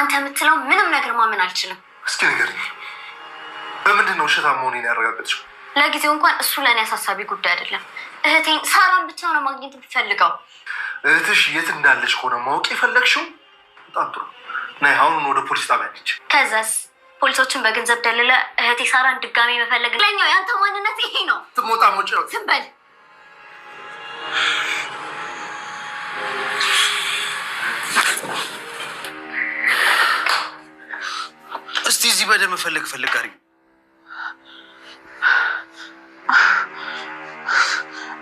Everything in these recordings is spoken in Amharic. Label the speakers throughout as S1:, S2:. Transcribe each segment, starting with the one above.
S1: አንተ የምትለው ምንም ነገር ማመን አልችልም።
S2: እስኪ ንገሪኝ፣ በምንድን ነው ውሸታም መሆኔን ያረጋገጥሽው?
S1: ለጊዜው እንኳን እሱ ለእኔ አሳሳቢ ጉዳይ አይደለም። እህቴን ሳራን ብቻ ነው ማግኘት የምትፈልገው።
S2: እህትሽ የት እንዳለች ከሆነ ማወቅ የፈለግሽው? በጣም ጥሩ። ናይ አሁን ወደ ፖሊስ ጣቢያ ነች።
S1: ከዛስ ፖሊሶችን በገንዘብ ደልለ እህቴ ሳራን ድጋሚ መፈለግ ለኛው ያንተ ማንነት ይሄ ነው።
S2: ትሞጣ ሞጭ ነው።
S1: ዝም በል።
S2: እስቲ እዚህ በደም ፈልግ አሪ።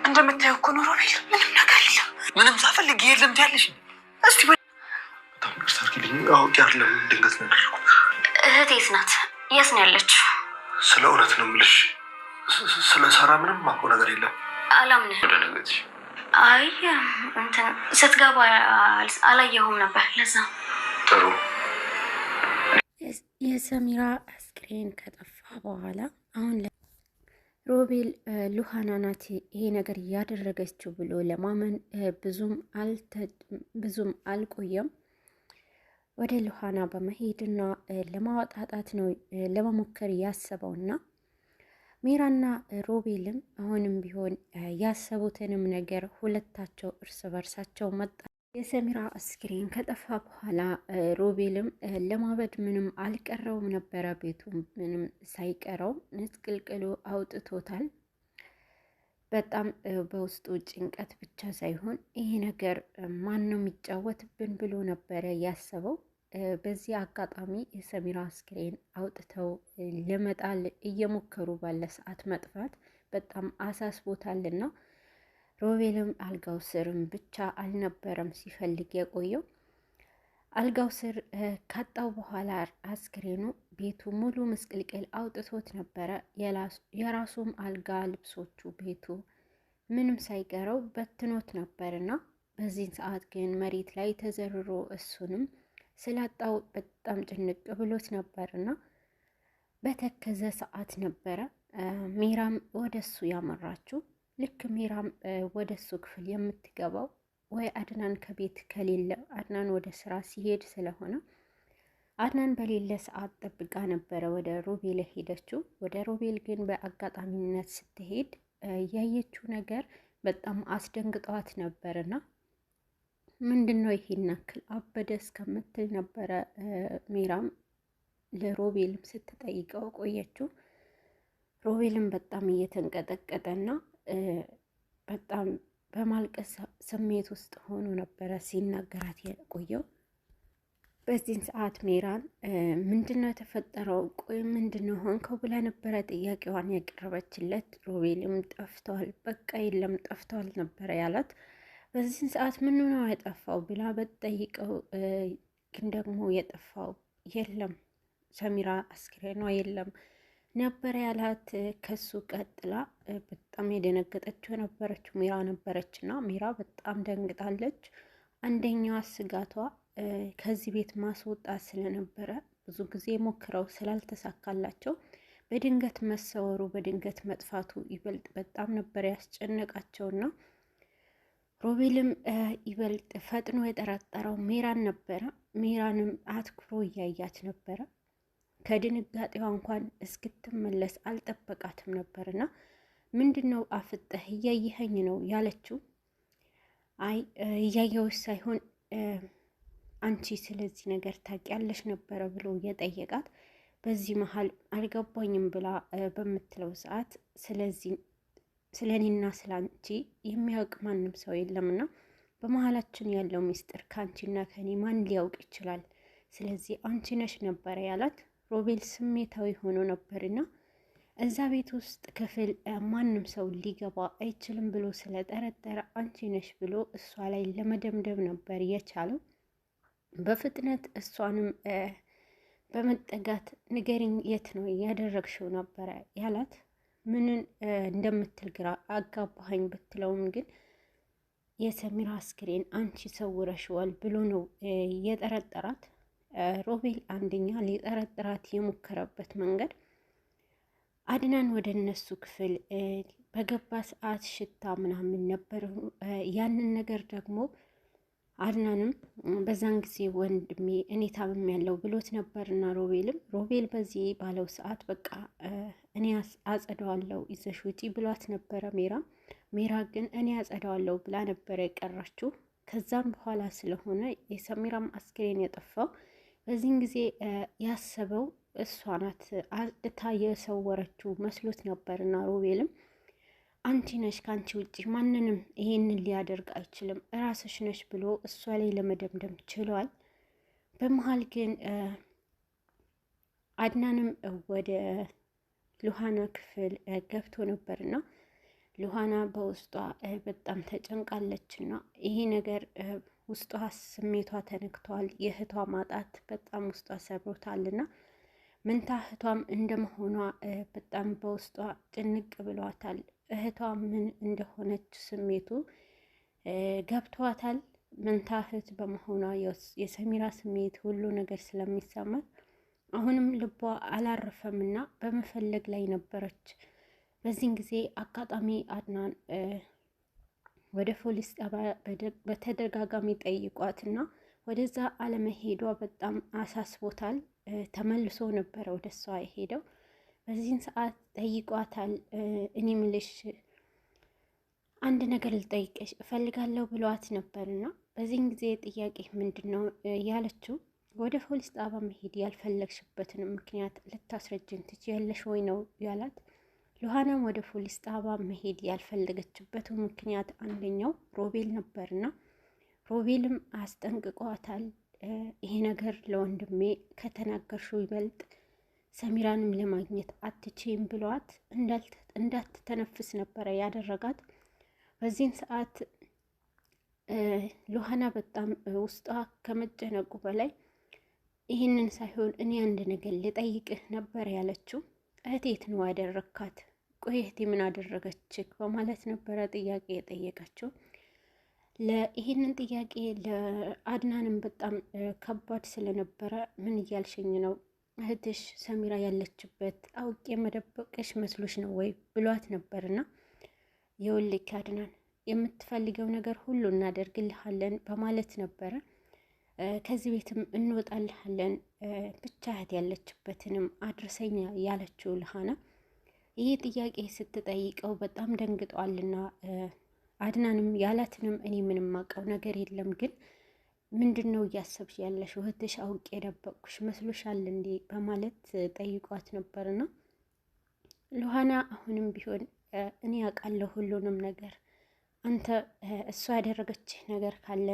S3: እንደምታየው እኮ ኖሮ ምንም ነገር የለም።
S2: ምንም ሳፈልግ የለም ትያለሽ። እስቲ በጣም ቅርሳርኪልኝ። አውቄ አይደለም ድንገት ነው ያደረኩት።
S1: እህቴስ ናት? የት ነው ያለችው?
S2: ስለ እውነት ነው የምልሽ፣ ስለ ሳራ ምንም ማውቀው ነገር የለም።
S1: አላምንህ።
S2: ደነገጥሽ?
S1: አይ እንትን ስትገባ አላየሁም ነበር፣ ለዛ።
S2: ጥሩ።
S4: የሰሚራ አስክሬን ከጠፋ በኋላ አሁን ሮቤል ሉሃና ናት ይሄ ነገር እያደረገችው ብሎ ለማመን ብዙም አልቆየም። ወደ ሉሃና በመሄድና ለማወጣጣት ነው ለመሞከር ያሰበውና ሜራና ሮቤልም አሁንም ቢሆን ያሰቡትንም ነገር ሁለታቸው እርስ በርሳቸው መጣ። የሰሚራ አስክሬን ከጠፋ በኋላ ሮቤልም ለማበድ ምንም አልቀረውም ነበረ። ቤቱ ምንም ሳይቀረው ንጥቅልቅሉ አውጥቶታል። በጣም በውስጡ ጭንቀት ብቻ ሳይሆን ይሄ ነገር ማን ነው የሚጫወትብን ብሎ ነበረ ያሰበው። በዚህ አጋጣሚ የሰሚራ አስክሬን አውጥተው ለመጣል እየሞከሩ ባለ ሰዓት መጥፋት በጣም አሳስቦታልና ሮቤልም አልጋው ስርም ብቻ አልነበረም ሲፈልግ የቆየው። አልጋው ስር ካጣው በኋላ አስክሬኑ ቤቱ ሙሉ ምስቅልቅል አውጥቶት ነበረ። የራሱም አልጋ፣ ልብሶቹ፣ ቤቱ ምንም ሳይቀረው በትኖት ነበርና በዚህን ሰዓት ግን መሬት ላይ ተዘርሮ እሱንም ስላጣው በጣም ጭንቅ ብሎት ነበርና በተከዘ ሰዓት ነበረ ሜራም ወደሱ ያመራችው። ልክ ሜራም ወደሱ ክፍል የምትገባው ወይ አድናን ከቤት ከሌለ አድናን ወደ ስራ ሲሄድ ስለሆነ አድናን በሌለ ሰዓት ጠብቃ ነበረ ወደ ሮቤል ሄደችው። ወደ ሮቤል ግን በአጋጣሚነት ስትሄድ ያየችው ነገር በጣም አስደንግጧት ነበርና ምንድን ነው ይሄን ያክል አበደ እስከምትል ነበረ ሜራም ለሮቤልም ስትጠይቀው ቆየችው። ሮቤልም በጣም እየተንቀጠቀጠና በጣም በማልቀስ ስሜት ውስጥ ሆኖ ነበረ ሲናገራት የቆየው። በዚህን ሰዓት ሜራን ምንድነው የተፈጠረው? ቆይ ምንድነው ሆንከው ብላ ነበረ ጥያቄዋን ያቀረበችለት። ሮቤልም ጠፍቷል፣ በቃ የለም ጠፍቷል ነበረ ያላት። በዚህን ሰዓት ምን ነው የጠፋው ብላ በጠይቀው ግን ደግሞ የጠፋው የለም ሰሚራ አስክሬኗ የለም ነበረ ያላት። ከሱ ቀጥላ በጣም የደነገጠችው ነበረችው ሜራ ነበረችና ሜራ በጣም ደንግጣለች። አንደኛዋ ስጋቷ ከዚህ ቤት ማስወጣት ስለነበረ ብዙ ጊዜ ሞክረው ስላልተሳካላቸው በድንገት መሰወሩ በድንገት መጥፋቱ ይበልጥ በጣም ነበር ያስጨነቃቸውና ሮቤልም ይበልጥ ፈጥኖ የጠረጠረው ሜራን ነበረ። ሜራንም አትኩሮ እያያት ነበረ። ከድንጋጤዋ እንኳን እስክትመለስ አልጠበቃትም ነበርና ምንድነው አፍጠህ እያየኸኝ ነው ያለችው። አይ እያየሁሽ ሳይሆን አንቺ ስለዚህ ነገር ታውቂያለሽ ነበረ ብሎ የጠየቃት። በዚህ መሀል አልገባኝም ብላ በምትለው ሰዓት ስለ እኔና ስለ አንቺ የሚያውቅ ማንም ሰው የለምና በመሀላችን ያለው ሚስጥር ከአንቺና ከኔ ማን ሊያውቅ ይችላል? ስለዚህ አንቺ ነሽ ነበረ ያላት። ሮቤል ስሜታዊ ሆኖ ነበርና እዛ ቤት ውስጥ ክፍል ማንም ሰው ሊገባ አይችልም ብሎ ስለጠረጠረ አንቺ ነሽ ብሎ እሷ ላይ ለመደምደም ነበር የቻለው። በፍጥነት እሷንም በመጠጋት ንገሪኝ የት ነው ያደረግሽው ነበረ ያላት። ምንን እንደምትል ግራ አጋባኸኝ ብትለውም ግን የሰሚራ አስክሬን አንቺ ሰውረሽዋል ብሎ ነው የጠረጠራት። ሮቤል አንደኛ ሊጠረጥራት የሞከረበት መንገድ አድናን ወደ እነሱ ክፍል በገባ ሰዓት ሽታ ምናምን ነበር። ያንን ነገር ደግሞ አድናንም በዛን ጊዜ ወንድሜ እኔ ታምም ያለው ብሎት ነበርና ሮቤል በዚህ ባለው ሰዓት በቃ እኔ አጸደዋለሁ ይዘሽ ውጪ ብሏት ነበረ። ሜራ ግን እኔ አጸደዋለሁ ብላ ነበረ የቀራችው። ከዛም በኋላ ስለሆነ የሰሚራም አስክሬን የጠፋው በዚህን ጊዜ ያሰበው እሷ ናት አጽድታ የሰወረችው መስሎት ነበርና ሮቤልም አንቺ ነሽ ከአንቺ ውጭ ማንንም ይሄንን ሊያደርግ አይችልም እራስሽ ነሽ ብሎ እሷ ላይ ለመደምደም ችሏል። በመሀል ግን አድናንም ወደ ሉሃና ክፍል ገብቶ ነበርና ሉሃና በውስጧ በጣም ተጨንቃለችና ይሄ ነገር ውስጧ ስሜቷ ተነክቷል። የእህቷ ማጣት በጣም ውስጧ ሰብሮታልና መንታ እህቷም እንደመሆኗ በጣም በውስጧ ጭንቅ ብሏታል። እህቷ ምን እንደሆነች ስሜቱ ገብቷታል። መንታ እህት በመሆኗ የሰሚራ ስሜት ሁሉ ነገር ስለሚሰማት አሁንም ልቧ አላረፈምና በመፈለግ ላይ ነበረች። በዚህን ጊዜ አጋጣሚ አድናን ወደ ፖሊስ ጣቢያ በተደጋጋሚ ጠይቋትና ወደዛ አለመሄዷ በጣም አሳስቦታል። ተመልሶ ነበረ ወደ እሷ የሄደው። በዚህን ሰዓት ጠይቋታል። እኔ ምልሽ አንድ ነገር ልጠይቅሽ እፈልጋለሁ ብሏት ነበርና በዚህን ጊዜ ጥያቄ ምንድን ነው ያለችው? ወደ ፖሊስ ጣቢያ መሄድ ያልፈለግሽበትን ምክንያት ልታስረጅን ትችያለሽ ወይ ነው ያላት። ሉሃናም ወደ ፖሊስ ጣቢያ መሄድ ያልፈለገችበት ምክንያት አንደኛው ሮቤል ነበርና ሮቤልም አስጠንቅቋታል። ይሄ ነገር ለወንድሜ ከተናገርሽው ይበልጥ ሰሚራንም ለማግኘት አትችይም ብሏት እንዳትተነፍስ ነበረ ያደረጋት። በዚህን ሰዓት ሉሃና በጣም ውስጧ ከመጨነቁ በላይ ይህንን ሳይሆን እኔ አንድ ነገር ልጠይቅህ ነበር ያለችው። እህቴት ነው ያደረካት? ቆይ እህቴ ምን አደረገችክ? በማለት ነበረ ጥያቄ የጠየቀችው። ይህንን ጥያቄ ለአድናንም በጣም ከባድ ስለነበረ ምን እያልሽኝ ነው? እህትሽ ሰሚራ ያለችበት አውቄ መደበቅሽ መስሎሽ ነው ወይ ብሏት ነበርና የውልክ አድናን የምትፈልገው ነገር ሁሉ እናደርግልሃለን በማለት ነበረ። ከዚህ ቤትም እንወጣልሃለን ብቻ እህት ያለችበትንም አድርሰኛ ያለችው ሉሃና። ይህ ጥያቄ ስትጠይቀው በጣም ደንግጧልና አድናንም ያላትንም እኔ ምንም አውቀው ነገር የለም፣ ግን ምንድን ነው እያሰብሽ ያለሽ? እህትሽ አውቄ የደበቅኩሽ መስሎሻል እንዴ? በማለት ጠይቋት ነበርና ሉሃና አሁንም ቢሆን እኔ አውቃለሁ ሁሉንም ነገር፣ አንተ እሷ ያደረገችህ ነገር ካለ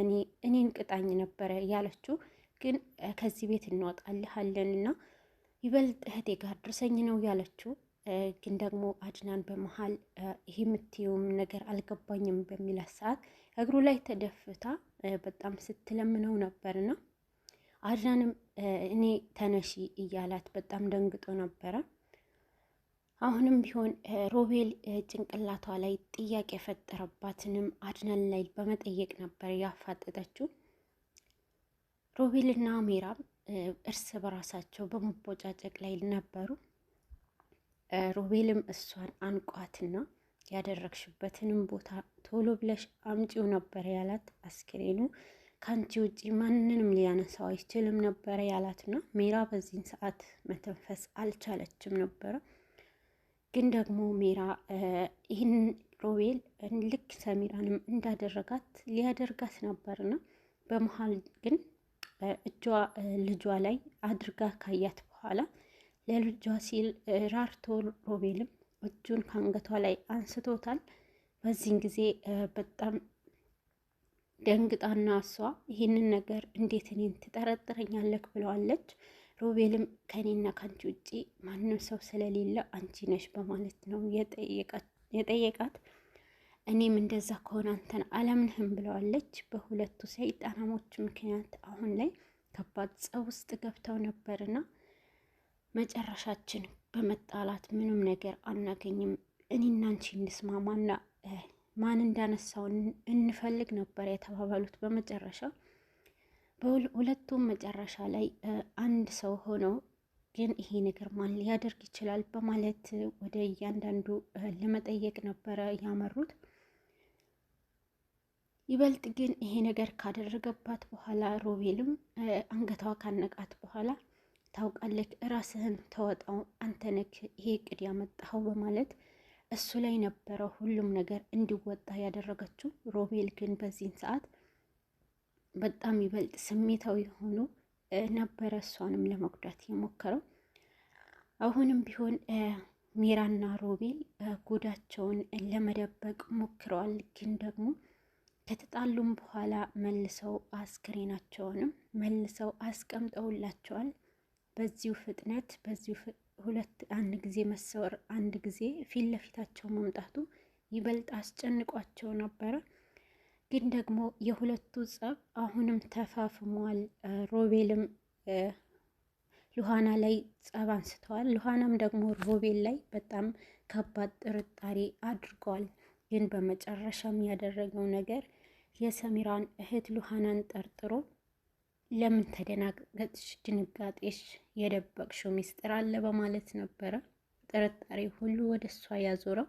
S4: እኔን ቅጣኝ ነበረ ያለችው። ግን ከዚህ ቤት እንወጣልሃለን እና ይበልጥ እህቴ ጋር ድርሰኝ ነው ያለችው። ግን ደግሞ አድናን በመሀል ይሄ የምትየውም ነገር አልገባኝም በሚላት ሰዓት እግሩ ላይ ተደፍታ በጣም ስትለምነው ነበርና አድናንም እኔ ተነሺ እያላት በጣም ደንግጦ ነበረ። አሁንም ቢሆን ሮቤል ጭንቅላቷ ላይ ጥያቄ የፈጠረባትንም አድናን ላይ በመጠየቅ ነበር ያፋጠጠችው። ሮቤልና ሜራም እርስ በራሳቸው በመቦጫጨቅ ላይ ነበሩ። ሮቤልም እሷን አንቋትና ያደረግሽበትንም ቦታ ቶሎ ብለሽ አምጪው ነበር ያላት። አስክሬኑ ከአንቺ ውጪ ማንንም ሊያነሳው አይችልም ነበረ ያላትና ሜራ በዚህን ሰዓት መተንፈስ አልቻለችም ነበረ። ግን ደግሞ ሜራ ይህን ሮቤል ልክ ሰሚራንም እንዳደረጋት ሊያደርጋት ነበርና በመሀል ግን እጇ ልጇ ላይ አድርጋ ካያት በኋላ ለልጇ ሲል ራርቶ ሮቤልም እጁን ከአንገቷ ላይ አንስቶታል። በዚህን ጊዜ በጣም ደንግጣና እሷ ይህንን ነገር እንዴት እኔን ትጠረጥረኛለክ ብለዋለች። ሮቤልም ከኔና ከአንቺ ውጭ ማንም ሰው ስለሌለ አንቺ ነሽ በማለት ነው የጠየቃት። እኔም እንደዛ ከሆነ አንተን አላምንህም ብለዋለች። በሁለቱ ሰይጣናሞች ምክንያት አሁን ላይ ከባድ ጸብ ውስጥ ገብተው ነበርና መጨረሻችን በመጣላት ምንም ነገር አናገኝም፣ እኔና አንቺ እንስማማና ማን እንዳነሳው እንፈልግ ነበር የተባባሉት። በመጨረሻ በሁለቱም መጨረሻ ላይ አንድ ሰው ሆነው ግን ይሄ ነገር ማን ሊያደርግ ይችላል በማለት ወደ እያንዳንዱ ለመጠየቅ ነበረ ያመሩት። ይበልጥ ግን ይሄ ነገር ካደረገባት በኋላ ሮቤልም አንገቷ ካነቃት በኋላ ታውቃለች፣ ራስህን ተወጣው፣ አንተ ነህ ይሄ እቅድ ያመጣኸው በማለት እሱ ላይ ነበረ ሁሉም ነገር እንዲወጣ ያደረገችው። ሮቤል ግን በዚህን ሰዓት በጣም ይበልጥ ስሜታዊ ሆኖ ነበረ እሷንም ለመጉዳት የሞከረው። አሁንም ቢሆን ሚራና ሮቤል ጉዳቸውን ለመደበቅ ሞክረዋል። ግን ደግሞ ከተጣሉም በኋላ መልሰው አስክሬናቸውንም መልሰው አስቀምጠውላቸዋል። በዚሁ ፍጥነት በዚሁ አንድ ጊዜ መሰወር አንድ ጊዜ ፊት ለፊታቸው መምጣቱ ይበልጥ አስጨንቋቸው ነበረ። ግን ደግሞ የሁለቱ ጸብ አሁንም ተፋፍሟል። ሮቤልም ሉሃና ላይ ጸብ አንስተዋል። ሉሃናም ደግሞ ሮቤል ላይ በጣም ከባድ ጥርጣሬ አድርገዋል። ግን በመጨረሻም ያደረገው ነገር የሰሚራን እህት ሉሃናን ጠርጥሮ ለምን ተደናገጥሽ? ድንጋጤሽ የደበቅሽው ሚስጥር አለ በማለት ነበረ ጥርጣሬ ሁሉ ወደ እሷ ያዞረው።